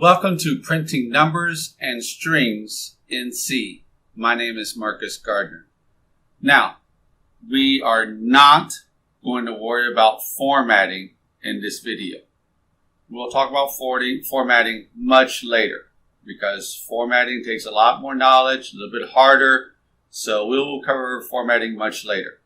Welcome to Printing Numbers and Strings in C. My name is Marcus Gardner. Now, we are not going to worry about formatting in this video. We'll talk about formatting much later because formatting takes a lot more knowledge, a little bit harder, so we will cover formatting much later.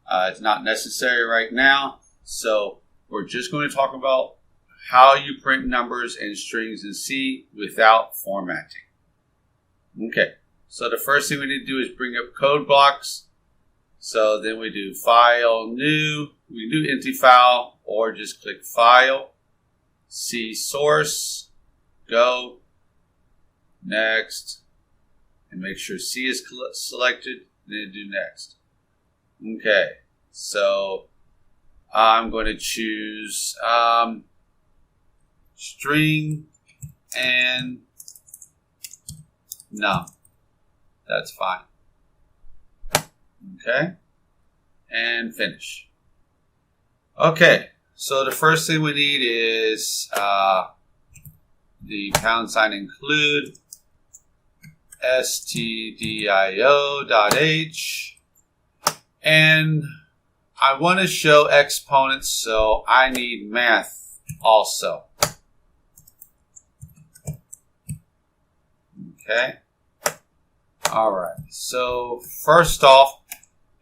It's not necessary right now, so we're just going to talk about how you print numbers and strings in C without formatting. Okay, so the first thing we need to do is bring up code blocks. So then we do File, New. We can do empty file or just click File, C Source, Go, Next, and make sure C is selected, then do Next. Okay, so I'm going to choose string and num. That's fine. Okay, and finish. Okay, so the first thing we need is the # include stdio.h, and I want to show exponents, so I need math also. Okay. All right. So first off,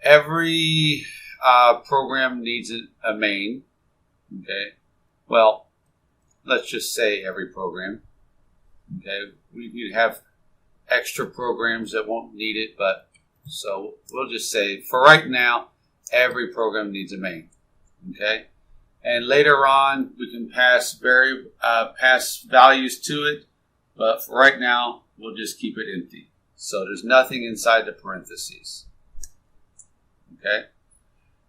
every program needs a main. Okay. Well, let's just say every program. Okay. We could have extra programs that won't need it, but so we'll just say for right now, every program needs a main. Okay. And later on, we can pass values to it, but for right now, we'll just keep it empty. So there's nothing inside the parentheses. Okay?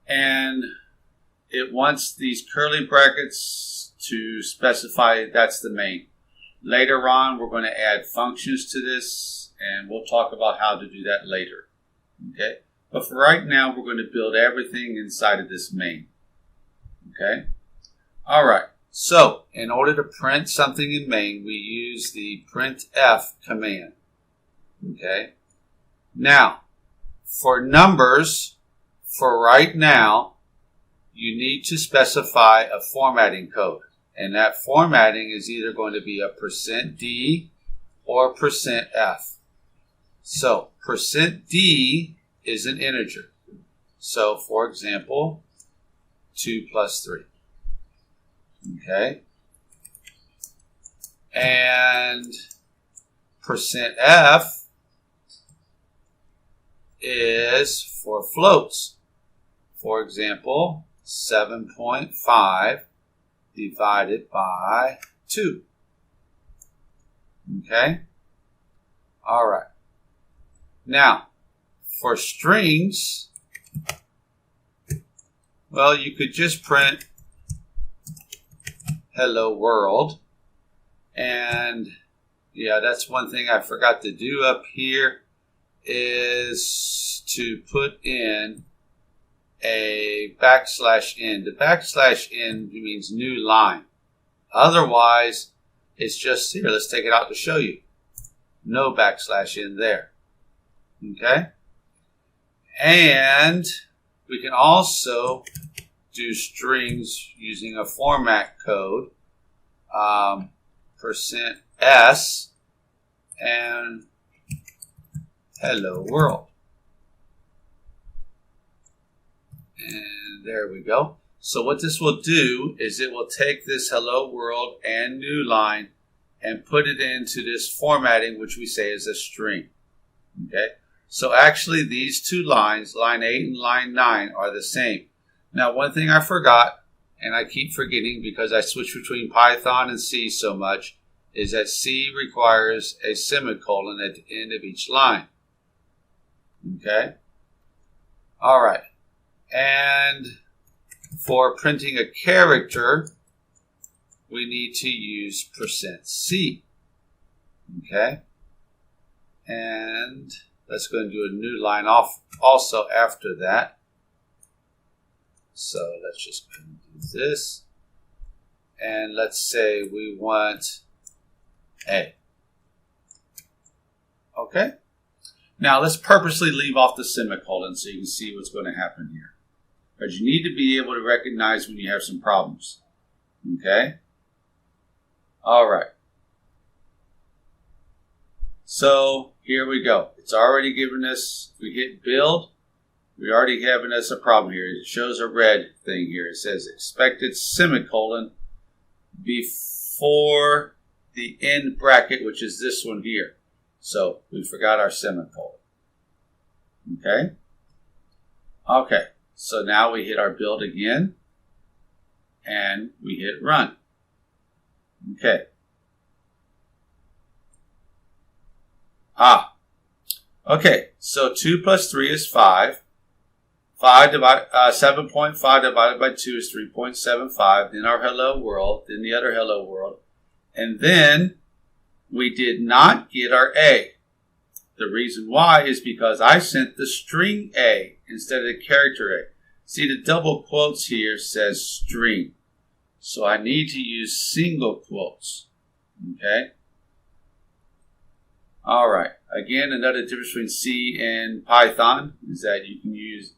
And it wants these curly brackets to specify that's the main. Later on, we're going to add functions to this, and we'll talk about how to do that later. Okay? But for right now, we're going to build everything inside of this main. Okay? All right. So, in order to print something in main, we use the Printf command. Okay. Now, for numbers, for right now, you need to specify a formatting code. And that formatting is either going to be a %D or %F. So, %D is an integer. So, for example, 2 plus 3. Okay, and %F is for floats. For example, 7.5 divided by 2. Okay, all right. Now, for strings, well, you could just print hello world, and yeah, that's one thing I forgot to do up here is to put in a \n. The \n means new line. Otherwise, it's just here. Let's take it out to show you. No \n there. Okay, and we can also do strings using a format code, %s and hello world. And there we go. So what this will do is it will take this hello world and new line and put it into this formatting, which we say is a string. Okay. So actually these two lines, line 8 and line 9, are the same. Now, one thing I forgot, and I keep forgetting because I switch between Python and C so much, is that C requires a semicolon at the end of each line. Okay? All right. And for printing a character, we need to use %C. Okay? And let's go and do a new line off also after that. So let's just do this. And let's say we want A. Okay? Now let's purposely leave off the semicolon so you can see what's going to happen here. But you need to be able to recognize when you have some problems. Okay? All right. So here we go. It's already given us, if we hit build, we already having us a problem here. It shows a red thing here. It says expected semicolon before the end bracket, which is this one here. So we forgot our semicolon. Okay? Okay. So now we hit our build again, and we hit run. Okay. Okay. So 2 plus 3 is 5. 7.5 divided by 2 is 3.75. Then our hello world. Then the other hello world. And then we did not get our A. The reason why is because I sent the string A instead of the character A. See, the double quotes here says string. So I need to use single quotes. Okay? All right. Again, another difference between C and Python is that you can use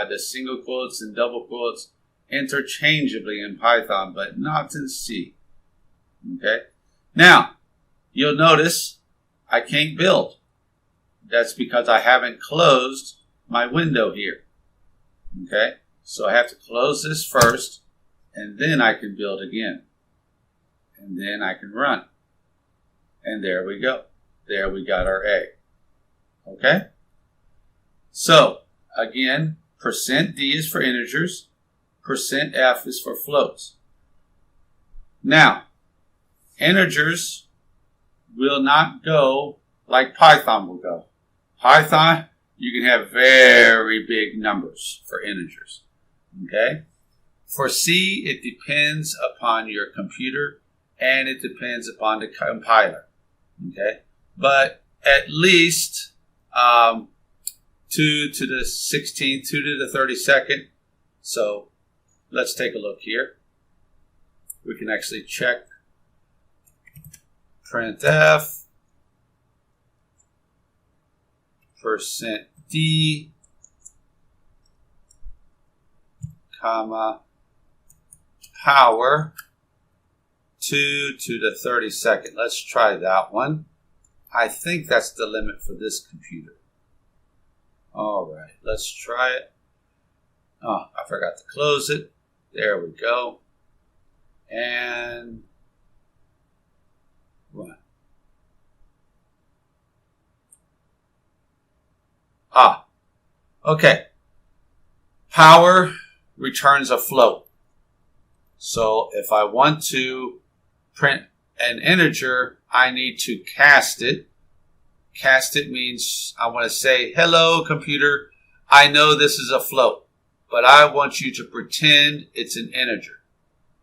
the single quotes and double quotes interchangeably in Python, but not in C. Okay? Now, you'll notice I can't build. That's because I haven't closed my window here. Okay? So I have to close this first, and then I can build again. And then I can run. And there we go. There we got our A. Okay? So, again, %D is for integers. %F is for floats. Now, integers will not go like Python will go. Python, you can have very big numbers for integers. Okay? For C, it depends upon your computer and it depends upon the compiler. Okay? But at least 2 to the 16th, 2 to the 32nd. So let's take a look here. We can actually check printf %D, comma, power 2 to the 32nd. Let's try that one. I think that's the limit for this computer. All right, let's try it. Oh, I forgot to close it. There we go. And run. Okay. Power returns a float. So if I want to print an integer, I need to cast it. Cast it means I want to say, hello, computer, I know this is a float, but I want you to pretend it's an integer.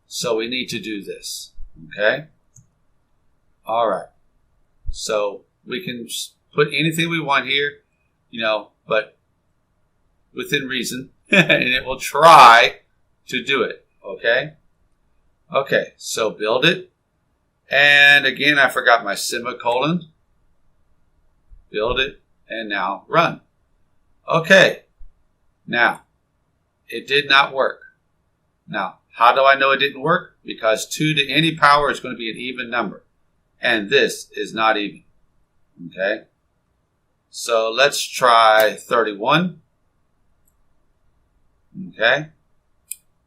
So we need to do this. Okay? All right. So we can put anything we want here, but within reason, and it will try to do it. Okay? Okay, so build it. And again, I forgot my semicolon. Build it, and now run. Okay, now, it did not work. Now, how do I know it didn't work? Because 2 to any power is going to be an even number. And this is not even. Okay? So let's try 31. Okay?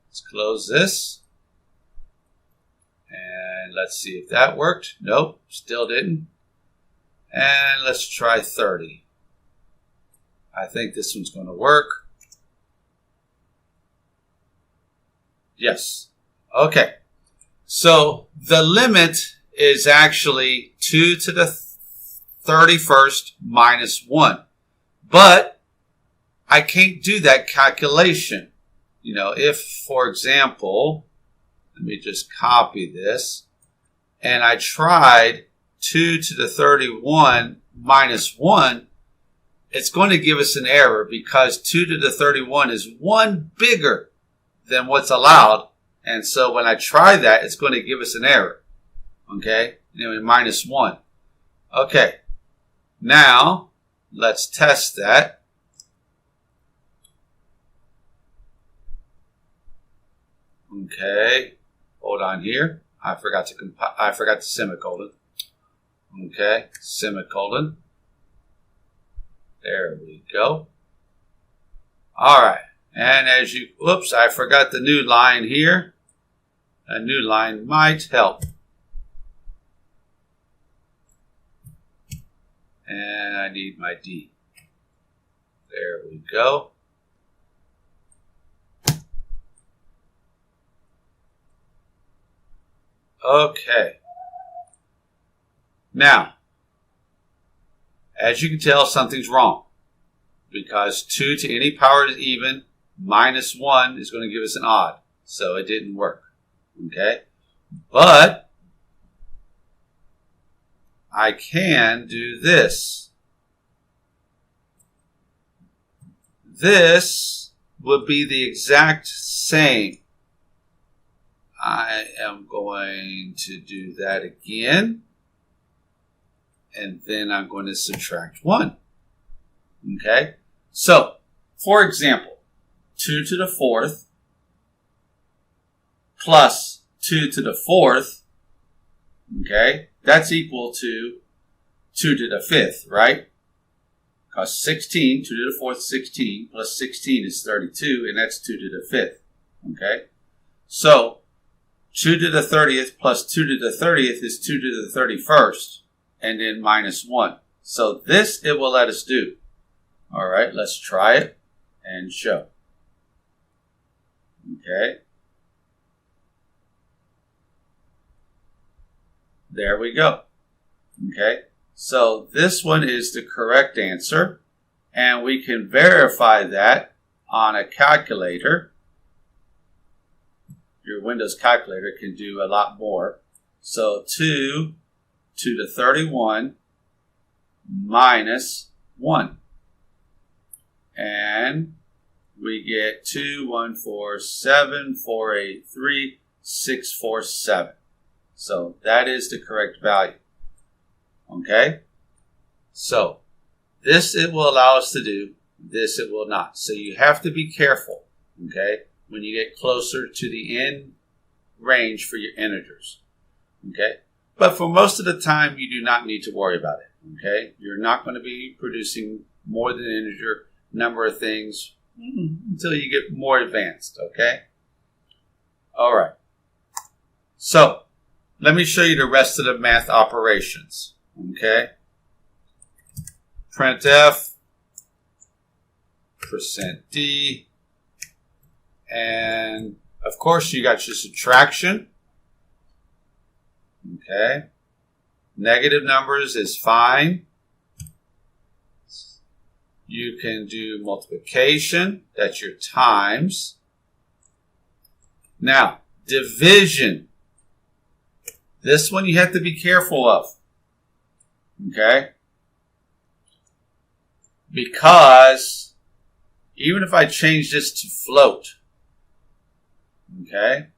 Let's close this. And let's see if that worked. Nope, still didn't. And let's try 30. I think this one's going to work. Yes. Okay. So the limit is actually 2 to the 31st minus 1. But I can't do that calculation. If, for example, let me just copy this, and I tried 2 to the 31 minus 1, it's going to give us an error because 2 to the 31 is 1 bigger than what's allowed. And so when I try that, it's going to give us an error. Okay? Anyway, minus 1. Okay. Now, let's test that. Okay. Hold on here. I forgot the semicolon. Okay. Semicolon. There we go. All right. And oops, I forgot the new line here. A new line might help. And I need my D. There we go. Okay. Now, as you can tell, something's wrong. Because 2 to any power is even, minus 1 is going to give us an odd. So it didn't work. Okay? But I can do this. This would be the exact same. I am going to do that again. And then I'm going to subtract 1. Okay? So, for example, 2 to the 4th plus 2 to the 4th, okay, that's equal to 2 to the 5th, right? Because 16, 2 to the 4th, 16, plus 16 is 32, and that's 2 to the 5th, okay? So, 2 to the 30th plus 2 to the 30th is 2 to the 31st, and then minus 1. So this it will let us do. All right, let's try it and show. Okay. There we go. Okay, so this one is the correct answer, and we can verify that on a calculator. Your Windows calculator can do a lot more. So 2 to the 31 minus 1. And we get 2147483 So that is the correct value. Okay? So this it will allow us to do, this it will not. So you have to be careful, okay, when you get closer to the end range for your integers. Okay? But for most of the time, you do not need to worry about it. Okay? You're not going to be producing more than an integer number of things until you get more advanced. Okay? All right. So let me show you the rest of the math operations. Okay? Printf, %d, and of course you got your subtraction. Okay? Negative numbers is fine. You can do multiplication, that's your times. Now, division. This one you have to be careful of. Okay? Because even if I change this to float, okay?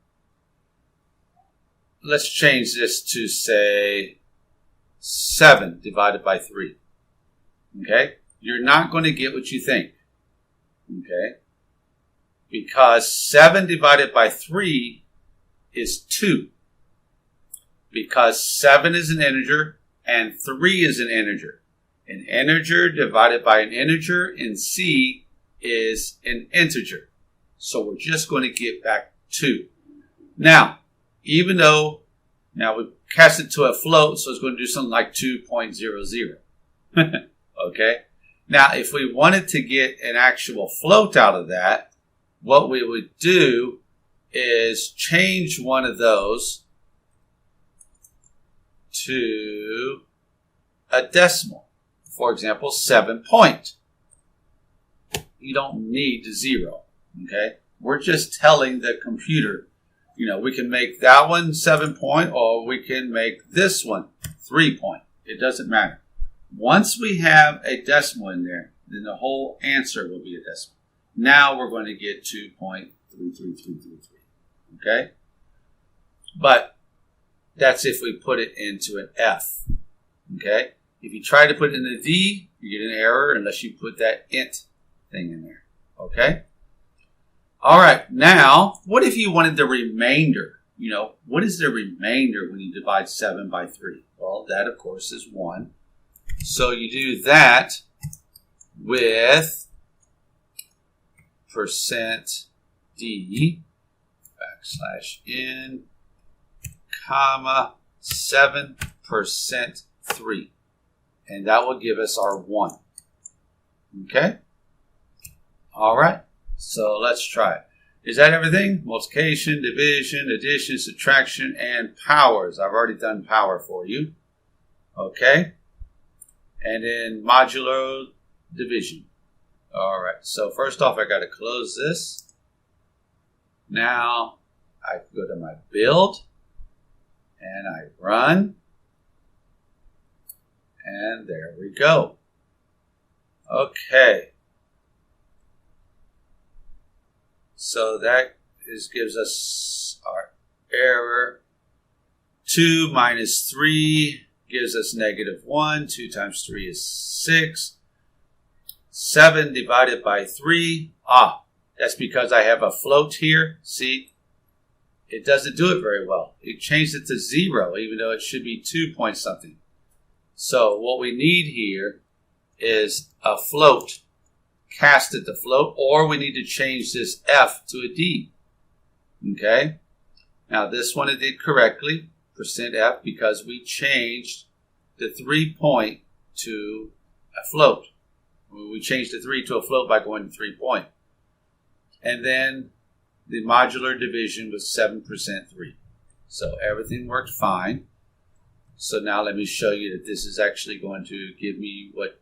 Let's change this to, say, 7 divided by 3. Okay? You're not going to get what you think. Okay? Because 7 divided by 3 is 2. Because 7 is an integer and 3 is an integer. An integer divided by an integer in C is an integer. So we're just going to get back 2. Now, even though, now we cast it to a float, so it's going to do something like 2.00. Okay? Now, if we wanted to get an actual float out of that, what we would do is change one of those to a decimal. For example, 7 point. You don't need the 0. Okay? We're just telling the computer, you know, we can make that one 7 point, or we can make this one 3 point. It doesn't matter. Once we have a decimal in there, then the whole answer will be a decimal. Now we're going to get 2.33333. Okay? But That's if we put it into an F. Okay? If you try to put it in a D, you get an error unless you put that int thing in there. Okay? All right. Now, what if you wanted the remainder? You know, what is the remainder when you divide 7 by 3? Well, that, of course, is 1. So you do that with %d \n, comma, 7% 3. And that will give us our 1. Okay? All right. So let's try it. Is that everything? Multiplication, division, addition, subtraction, and powers. I've already done power for you. Okay? And then modular division. All right. So first off, I got to close this. Now I go to my build and I run. And there we go. Okay. So that gives us our error. 2 minus 3 gives us -1. 2 times 3 is 6. 7 divided by 3. That's because I have a float here. See, it doesn't do it very well. It changed it to 0, even though it should be 2 point something. So what we need here is a float. Cast it to float, or we need to change this F to a D. Okay? Now this one it did correctly, %F, because we changed the 3 point to a float. We changed the 3 to a float by going to 3 point. And then the modular division was 7% 3. So everything worked fine. So now let me show you that this is actually going to give me what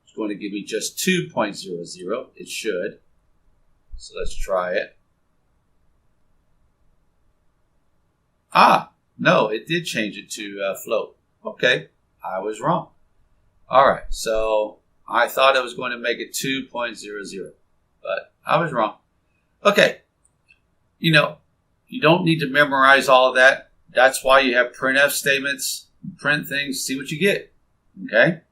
it's going to give me just 2.00. It should. So let's try it. No, it did change it to float. Okay, I was wrong. All right, so I thought it was going to make it 2.00, but I was wrong. Okay, you know, you don't need to memorize all of that. That's why you have printf statements, print things, see what you get. Okay?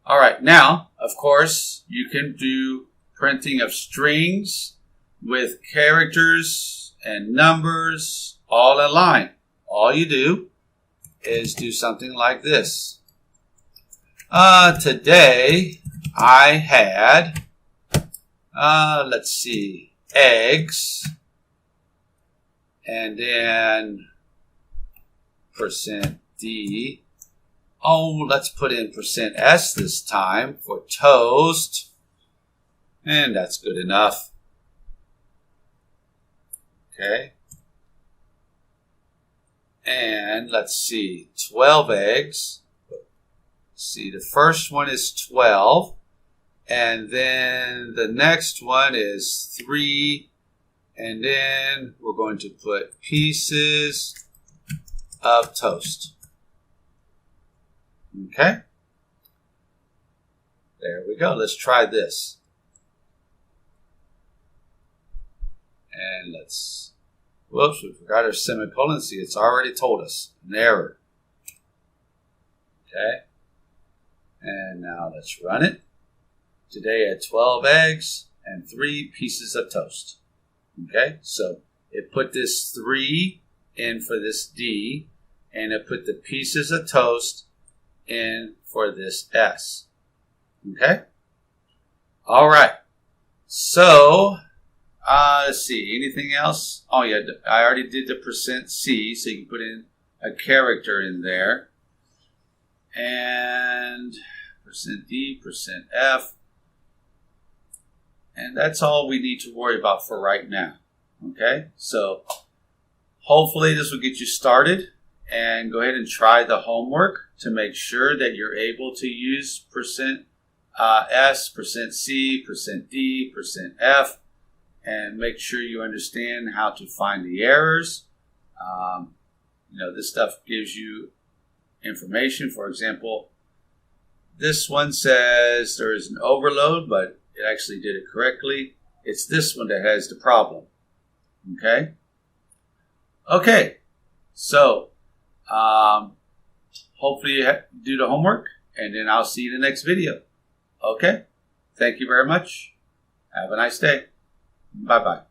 All right, now, of course, you can do printing of strings with characters and numbers all in line. All you do is do something like this. Today I had, let's see, eggs, and then %D. Let's put in %S this time for toast, and that's good enough. Okay. And let's see, 12 eggs. See, the first one is 12, and then the next one is 3, and then we're going to put pieces of toast. Okay? There we go. Let's try this. And whoops, we forgot our semicolon. See, it's already told us an error. Okay? And now let's run it. Today I had 12 eggs and 3 pieces of toast. Okay, so it put this 3 in for this D, and it put the pieces of toast in for this S. Okay? All right. So, let's see, anything else? Oh yeah, I already did the %C, so you can put in a character in there. And %D, %F. And that's all we need to worry about for right now. Okay, so hopefully this will get you started, and go ahead and try the homework to make sure that you're able to use %S, %C, %D, %F, and make sure you understand how to find the errors. This stuff gives you information. For example, this one says there is an overload, but it actually did it correctly. It's this one that has the problem. Okay? Okay. So, Hopefully you do the homework, and then I'll see you in the next video. Okay? Thank you very much. Have a nice day. Bye-bye.